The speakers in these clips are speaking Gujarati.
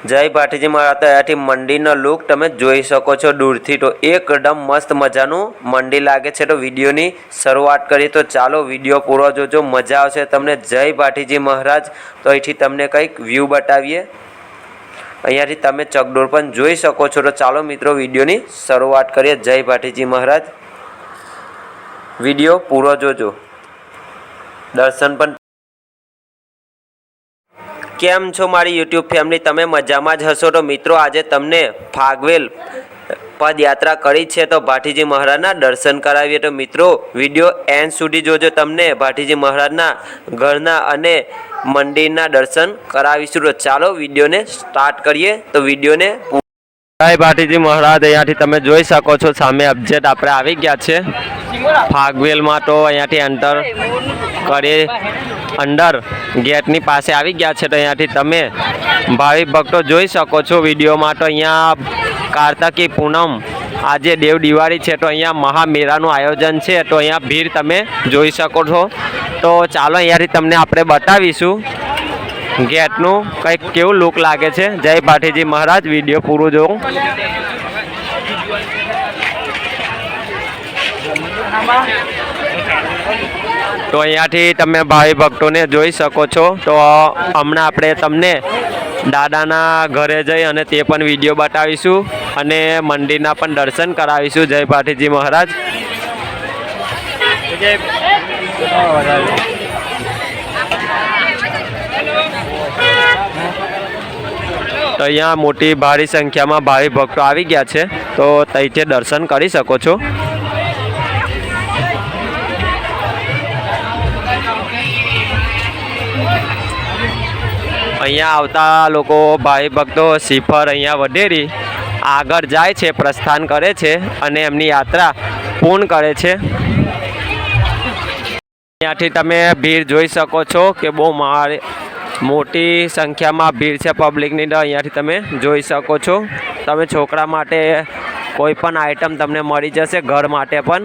જય ભાટીજી મહારાજ। તો અહીંયાથી મંદિરનો લુક તમે જોઈ શકો છો દૂરથી। તો એકદમ મસ્ત મજાનું મંદિર લાગે છે। તો વિડીયોની શરૂઆત કરીએ તો ચાલો વિડીયો પૂરો જોજો, મજા આવશે તમને। જય ભાટીજી મહારાજ। તો અહીંથી તમને કંઈક વ્યૂ બતાવીએ। અહીંયાથી તમે ચકડોળ પણ જોઈ શકો છો। તો ચાલો મિત્રો વિડીયોની શરૂઆત કરીએ। જય ભાટીજી મહારાજ। વિડીયો પૂરો જોજો, દર્શન પણ। કેમ છો મારી યુટ્યુબ ફેમિલી? તમે મજામાં જ હશો। તો મિત્રો આજે તમને ફાગવેલ પદયાત્રા કરી છે તો ભાટીજી મહારાજના દર્શન કરાવીએ। તો મિત્રો વિડીયો એન્ડ સુધી જોજો, તમને ભાટીજી મહારાજના ઘરના અને મંદિરના દર્શન કરાવીશું। તો ચાલો વિડીયોને સ્ટાર્ટ કરીએ। તો વિડીયોને જય ભાટીજી મહારાજ। અહીંયાથી તમે જોઈ શકો છો સામે અપડેટ આપણે આવી ગયા છે ફાગવેલમાં। તો અહીંયાથી એન્ટર કરી અંદર ગેટની પાસે આવી ગયા છે। તો અહીંયાથી તમે ભાવિક ભક્તો જોઈ શકો છો વિડીયોમાં। તો અહીંયા કાર્તિકી પૂનમ આજે દેવ દિવાળી છે તો અહીંયા મહામેળાનું આયોજન છે। તો અહીંયા ભીડ તમે જોઈ શકો છો। તો ચાલો અહીંયાથી તમને આપણે બતાવીશું ગેટનું કંઈક કેવું લુક લાગે છે। જય ભાટીજી મહારાજ। વિડીયો પૂરું જોવો। તો અહીંયાથી તમે ભાઈ ભક્તોને જોઈ શકો છો। તો હમણાં આપણે તમને દાદાના ઘરે જઈ અને તે પણ વિડીયો બતાવીશું અને મંદિરના પણ દર્શન કરાવીશું। જય ભાટીજી મહારાજ। તો અહીંયા મોટી ભારી સંખ્યામાં ભાવિ ભક્તો આવી ગયા છે। તો ત્યાંથી દર્શન કરી શકો છો। અહીંયા આવતા લોકો ભાઈ ભક્તો શ્રીફળ અહીંયા વધેરી આગળ જાય છે, પ્રસ્થાન કરે છે અને એમની યાત્રા પૂર્ણ કરે છે। અહીંયાથી તમે ભીડ જોઈ શકો છો કે બહુ મોટી સંખ્યામાં ભીડ છે પબ્લિકની। તો અહીંયાથી તમે જોઈ શકો છો। તમે છોકરા માટે કોઈ પણ આઈટમ તમને મળી જશે, ઘર માટે પણ।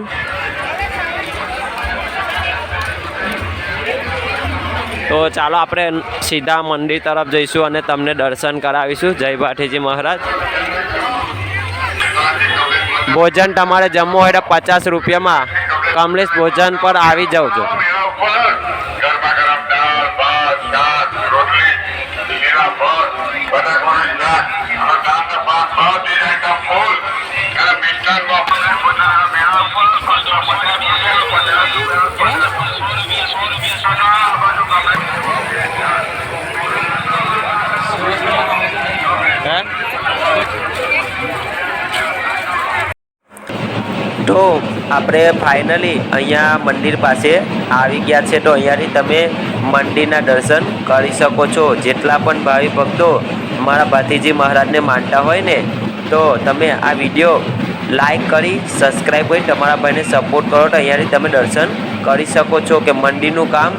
તો ચાલો આપણે સીધા મંદિર તરફ જઈશું અને તમને દર્શન કરાવીશું। જય ભાટીજી મહારાજ। ભોજન તમારે જમવું હોય તો 50 રૂપિયામાં કમલેશ ભોજન પર આવી જાવ છો। તો આપણે ફાઇનલી અહીંયા મંદિર પાસે આવી ગયા છે। તો અહીંયાથી તમે મંદિરના દર્શન કરી શકો છો। જેટલા પણ ભાવિ ભક્તો મારા ભાટીજી મહારાજને માનતા હોય ને તો તમે આ વિડીયો લાઈક કરી સબસ્ક્રાઈબ કરી તમારા ભાઈને સપોર્ટ કરો। તો અહીંયાથી તમે દર્શન કરી શકો છો કે મંદિરનું કામ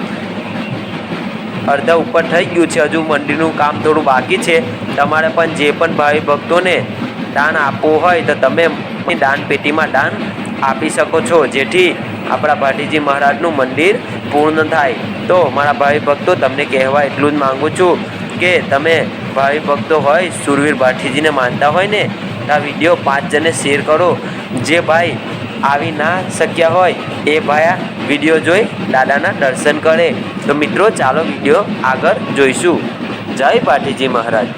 અડધા ઉપર થઈ ગયું છે, હજુ મંદિરનું કામ થોડું બાકી છે। તમારે પણ જે પણ ભાવિ ભક્તોને દાન આપવું હોય તો તમે દાન પેટીમાં દાન આપી શકો છો, જેથી આપણા ભાટીજી મહારાજનું મંદિર પૂર્ણ થાય। તો મારા ભાવિ ભક્તો તમને કહેવા એટલું જ માગું છું કે તમે ભાવિ ભક્તો હોય સુરવીર ભાટીજીને માનતા હોય ને તો આ વિડીયો 5 જણને શેર કરો। જે ભાઈ આવી ના શક્યા હોય એ ભાઈ આ વિડીયો જોઈ દાદાના દર્શન કરે। તો મિત્રો ચાલો વિડીયો આગળ જોઈશું। જય ભાટીજી મહારાજ।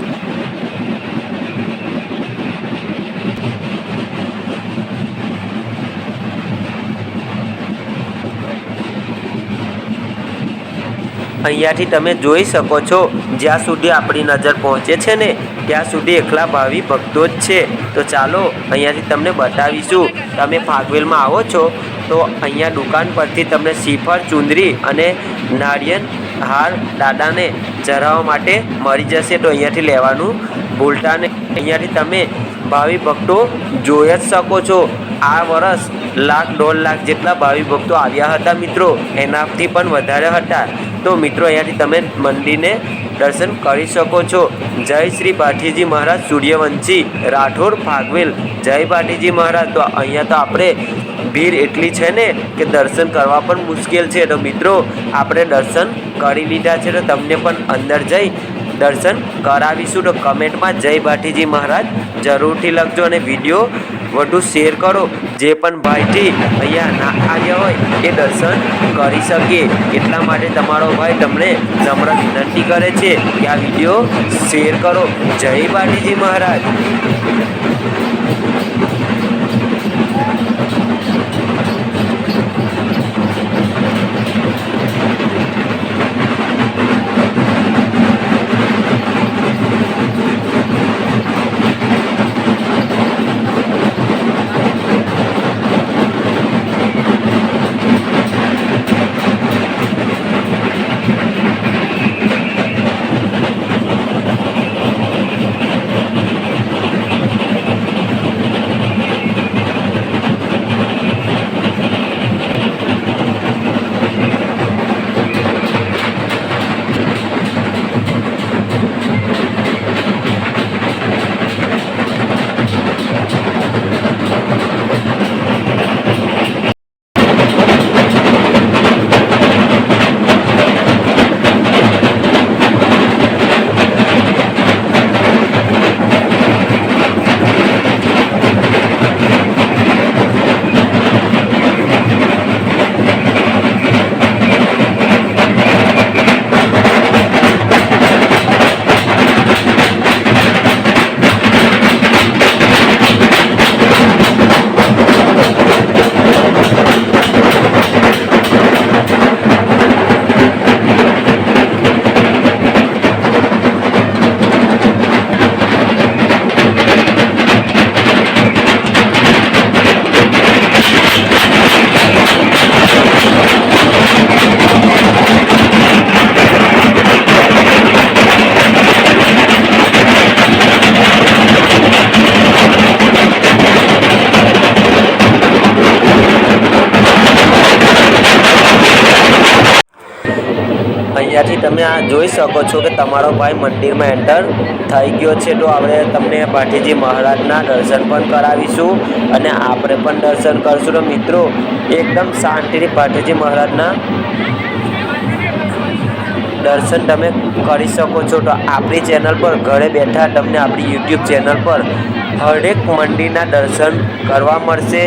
અહીંયાથી તમે જોઈ શકો છો જ્યાં સુધી આપણી નજર પહોંચે છે ને ત્યાં સુધી એકલા ભાવિ ભક્તો જ છે। તો ચાલો અહીંયાથી તમને બતાવીશું। તમે ફાગવેલમાં આવો છો તો અહીંયા દુકાન પરથી તમને શ્રીફળ, ચુંદરી અને નારિયેળ હાર દાદાને ચઢાવવા માટે મળી જશે। તો અહીંયાથી લેવાનું ભૂલતા નહીં। અહીંયાથી તમે ભાવિ ભક્તો જોઈ જ શકો છો। આ વર્ષ 1,00,000-1.5 લાખ જેટલા ભાવિ ભક્તો આવ્યા હતા મિત્રો, એનાથી પણ વધારે હતા। તો મિત્રો અહીંયાથી તમે મંદિરને દર્શન કરી શકો છો। જય શ્રી ભાટીજી મહારાજ સૂર્યવંશી રાઠોડ ફાગવેલ। જય ભાટીજી મહારાજ। તો અહીંયા તો આપણે ભીડ એટલી છે ને કે દર્શન કરવા પણ મુશ્કેલ છે। તો મિત્રો આપણે દર્શન કરી લીધા છે। તો તમને પણ અંદર જઈ દર્શન કરાવીશું. તો કમેન્ટમાં જય ભાટીજી મહારાજ જરૂરથી લખજો અને વિડીયો વધુ શેર કરો, જે પણ ભાઈથી અહીંયા ના આવ્યા હોય એ દર્શન કરી શકે. એટલા માટે તમારો ભાઈ તમને નમ્ર વિનંતી કરે છે કે આ વિડીયો શેર કરો. જય ભાટીજી મહારાજ. અહીંયાથી તમે આ જોઈ શકો છો કે તમારો ભાઈ મંદિરમાં એન્ટર થઈ ગયો છે. તો આપણે તમને ભાટીજી મહારાજના દર્શન પણ કરાવીશું અને આપણે પણ દર્શન કરશું. તો મિત્રો એકદમ શાંતિથી ભાટીજી મહારાજના દર્શન તમે કરી શકો છો. તો આપણી ચેનલ પર ઘરે બેઠા તમને આપણી યુટ્યુબ ચેનલ પર હરેક મંદિરના દર્શન કરવા મળશે.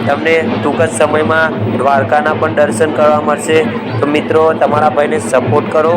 તમને ટૂંક જ સમયમાં દ્વારકાના પણ દર્શન કરવા મળશે. તો મિત્રો તમારા ભાઈને સપોર્ટ કરો.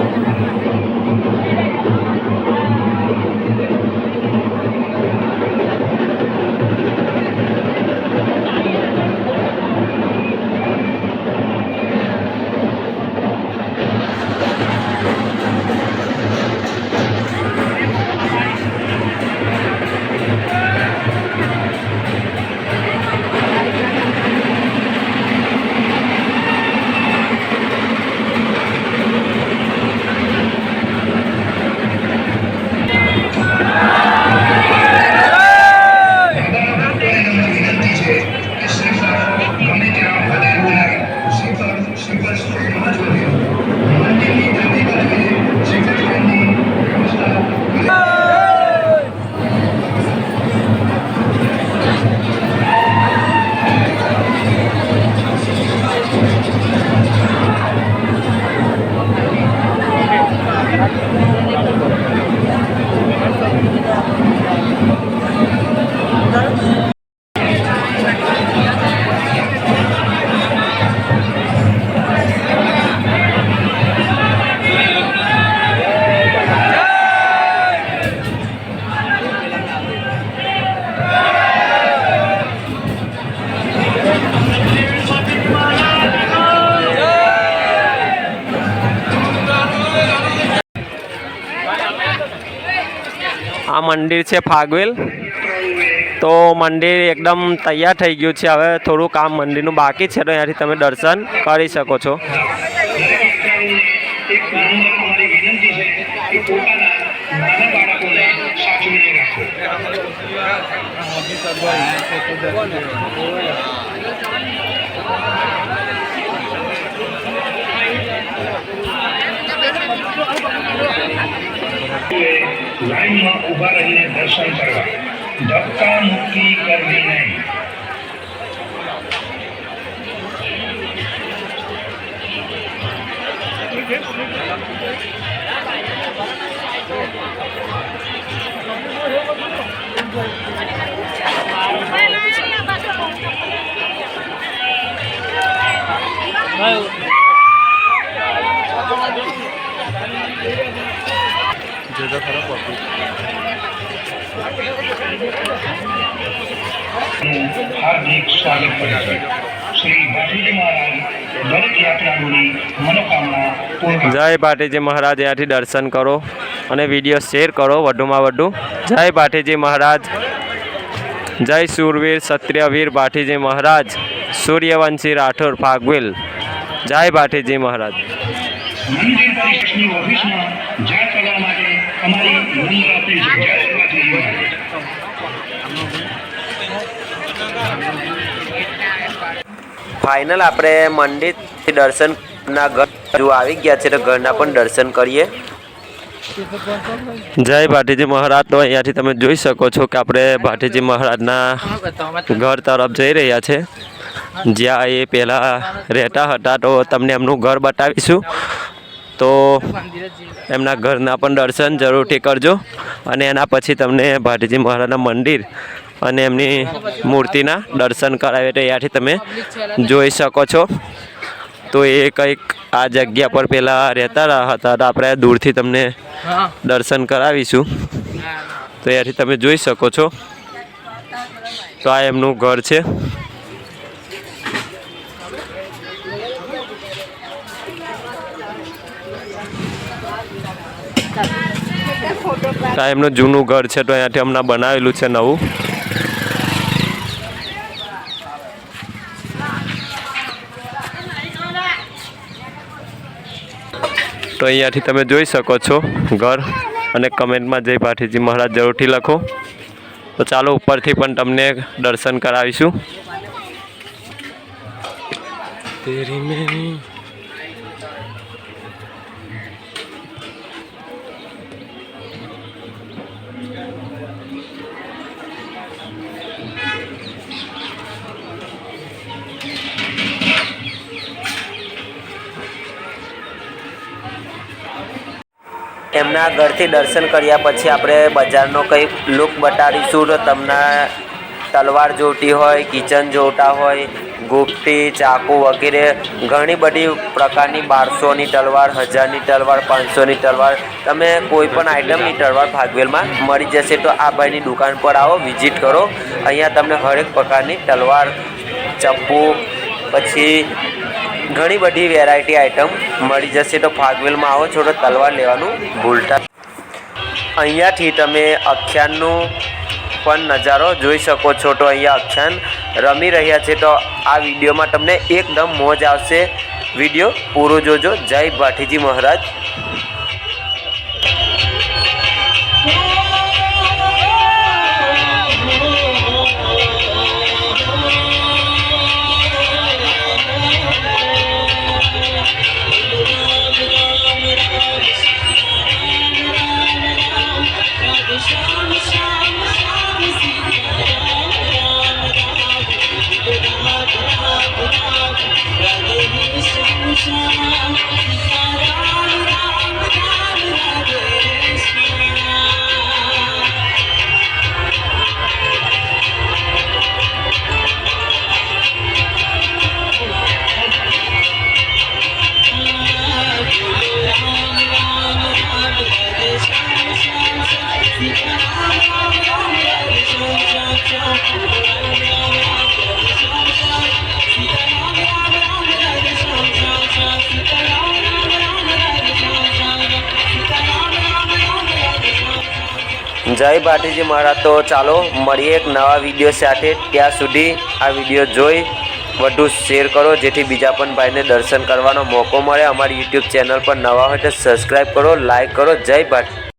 આ મંદિર છે ફાગવેલ. તો મંદિર એકદમ તૈયાર થઈ ગયું છે. હવે થોડું કામ મંદિરનું બાકી છે, તો અહીંયાથી તમે દર્શન કરી શકો છો. લાઈનમાં ઊભા રહીને દર્શન કરવા, ધક્કા મુક્કી કરવી નહીં. હાર્દિક સ્વાગત કરે છે. શ્રી ભાટીજી મહારાજ દરેક યાત્રાળુની મનોકામના પૂર્ણ જય ભાટીજી મહારાજ. ત્યાંથી દર્શન કરો અને વિડીયો શેર કરો વધુમાં વધુ. જય ભાટીજી મહારાજ. જય શૂરવીર ક્ષત્રિયવીર ભાટીજી મહારાજ, સૂર્યવંશી રાઠોડ ફાગવેલ. જય ભાટીજી મહારાજ. મંદિર પરિષદની ઓફિસમાં જા કરવા માટે અમારી નમ્ર અપીલ છે. જય ભાટીજી મહારાજ. ફાઇનલ આપણે મંદિરથી દર્શનના ઘર હજુ આવી ગયા છે તો ઘરના પણ દર્શન કરીએ. જય ભાટીજી મહારાજ. તો અહીંયાથી તમે જોઈ શકો છો કે આપણે ભાટીજી મહારાજના ઘર તરફ જઈ રહ્યા છે, જ્યાં એ પહેલાં રહેતા હતા. તો તમને એમનું ઘર બતાવીશું, તો એમના ઘરના પણ દર્શન જરૂરથી કરજો. અને એના પછી તમને ભાટીજી મહારાજના મંદિર અને એમની મૂર્તિના દર્શન કરાવે તો અહીંયાથી તમે જોઈ શકો છો. તો એ કંઈક આ જગ્યા પર પહેલાં રહેતા હતા, તો આપણે દૂરથી તમને દર્શન કરાવીશું. તો અહીંયાથી તમે જોઈ શકો છો. તો આ એમનું ઘર છે. આ એમનું જૂનું ઘર છે, તો અહીંયાથી હમણાં બનાવેલું છે નવું. તો અહીંયાથી તમે જોઈ શકો છો ઘર. અને કમેન્ટમાં જય ભાટીજી મહારાજ જરૂરથી લખો. તો ચાલો ઉપરથી પણ તમને દર્શન કરાવીશું. તેરી મેરી એમના ઘરથી દર્શન કર્યા પછી આપણે બજારનો કંઈક લુક બતાડીશું. તો તમને તલવાર જોઈતી હોય, કિચન જોઈતા હોય, ગુપ્તી, ચાકુ વગેરે ઘણી બધી પ્રકારની 1200ની તલવાર, 1000ની તલવાર, 500ની તલવાર, તમે કોઈ પણ આઇટમની તલવાર ફાગવેલમાં મળી જશે. તો આ ભાઈની દુકાન પર આવો, વિઝિટ કરો. અહીંયા તમને હરેક પ્રકારની તલવાર, ચપ્પુ, પછી ઘણી બધી વેરાયટી આઇટમ મળી જશે. તો ફાગવેલમાં આવો છો તો તલવાર લેવાનું ભૂલતા. અહીંયાથી તમે અખ્યાનનું પણ નજારો જોઈ શકો છો. તો અહીંયા અખ્યાન રમી રહ્યા છે. તો આ વિડીયોમાં તમને એકદમ મોજ આવશે. વિડીયો પૂરો જોજો. જય ભાટીજી મહારાજ. જય ભાટીજી મહારાજ. તો ચાલો મળીએ એક નવા વિડીયો સાથે. ત્યાં સુધી આ વિડીયો જોઈ વધુ શેર કરો, જેથી બીજા પણ ભાઈને દર્શન કરવાનો મોકો મળે. અમારી યુટ્યુબ ચેનલ પર નવા હોય તો સબસ્ક્રાઈબ કરો, લાઈક કરો. જય ભાટી.